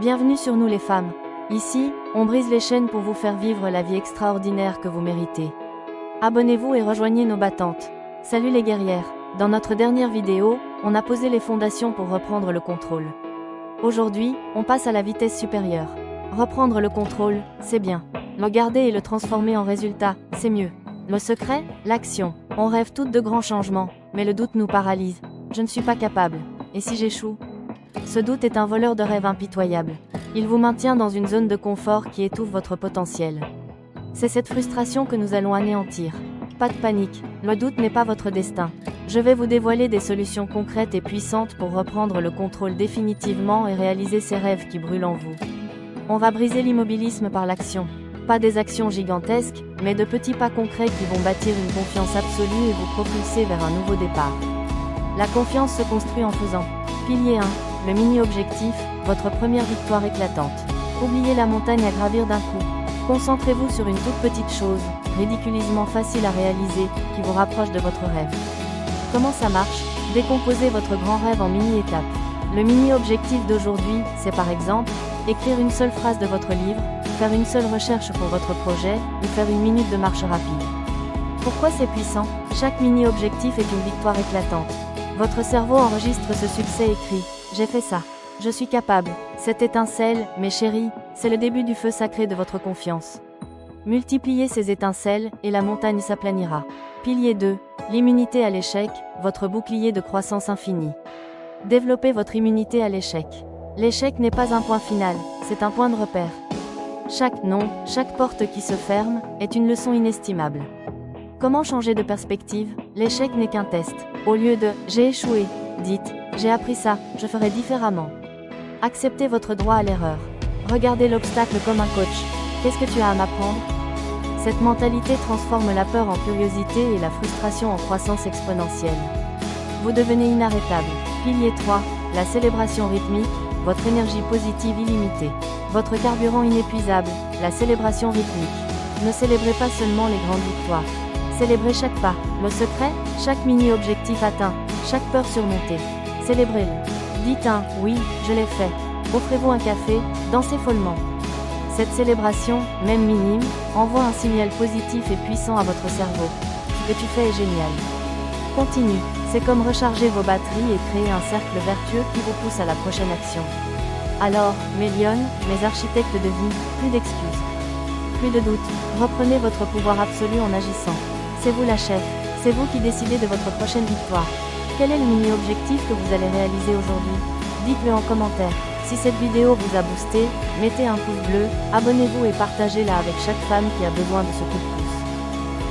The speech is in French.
Bienvenue sur Nous les femmes. Ici, on brise les chaînes pour vous faire vivre la vie extraordinaire que vous méritez. Abonnez-vous et rejoignez nos battantes. Salut les guerrières. Dans notre dernière vidéo, on a posé les fondations pour reprendre le contrôle. Aujourd'hui, on passe à la vitesse supérieure. Reprendre le contrôle, c'est bien. Le garder et le transformer en résultat, c'est mieux. Le secret, l'action. On rêve toutes de grands changements, mais le doute nous paralyse. Je ne suis pas capable. Et si j'échoue? Ce doute est un voleur de rêves impitoyable. Il vous maintient dans une zone de confort qui étouffe votre potentiel. C'est cette frustration que nous allons anéantir. Pas de panique, le doute n'est pas votre destin. Je vais vous dévoiler des solutions concrètes et puissantes pour reprendre le contrôle définitivement et réaliser ces rêves qui brûlent en vous. On va briser l'immobilisme par l'action. Pas des actions gigantesques, mais de petits pas concrets qui vont bâtir une confiance absolue et vous propulser vers un nouveau départ. La confiance se construit en faisant. Pilier 1, le mini-objectif, votre première victoire éclatante. Oubliez la montagne à gravir d'un coup. Concentrez-vous sur une toute petite chose, ridiculisement facile à réaliser, qui vous rapproche de votre rêve. Comment ça marche? Décomposez votre grand rêve en mini-étapes. Le mini-objectif d'aujourd'hui, c'est par exemple, écrire une seule phrase de votre livre, faire une seule recherche pour votre projet, ou faire une minute de marche rapide. Pourquoi c'est puissant? Chaque mini-objectif est une victoire éclatante. Votre cerveau enregistre ce succès écrit. J'ai fait ça. Je suis capable. Cette étincelle, mes chéris, c'est le début du feu sacré de votre confiance. Multipliez ces étincelles, et la montagne s'aplanira. Pilier 2, l'immunité à l'échec, votre bouclier de croissance infinie. Développez votre immunité à l'échec. L'échec n'est pas un point final, c'est un point de repère. Chaque non, chaque porte qui se ferme, est une leçon inestimable. Comment changer de perspective? L'échec n'est qu'un test. Au lieu de « j'ai échoué », dites « j'ai appris ça, je ferai différemment ». Acceptez votre droit à l'erreur. Regardez l'obstacle comme un coach. Qu'est-ce que tu as à m'apprendre? Cette mentalité transforme la peur en curiosité et la frustration en croissance exponentielle. Vous devenez inarrêtable. Pilier 3, la célébration rythmique, votre énergie positive illimitée. Votre carburant inépuisable, la célébration rythmique. Ne célébrez pas seulement les grandes victoires. Célébrez chaque pas, le secret, chaque mini-objectif atteint, chaque peur surmontée. Célébrez-le. Dites un « oui, je l'ai fait ». Offrez-vous un café, dansez follement. Cette célébration, même minime, envoie un signal positif et puissant à votre cerveau. Ce que tu fais est génial. Continue, c'est comme recharger vos batteries et créer un cercle vertueux qui vous pousse à la prochaine action. Alors, mes lionnes, mes architectes de vie, plus d'excuses. Plus de doute, reprenez votre pouvoir absolu en agissant. C'est vous la chef, c'est vous qui décidez de votre prochaine victoire. Quel est le mini-objectif que vous allez réaliser aujourd'hui? Dites-le en commentaire. Si cette vidéo vous a boosté, mettez un pouce bleu, abonnez-vous et partagez-la avec chaque femme qui a besoin de ce coup de pouce.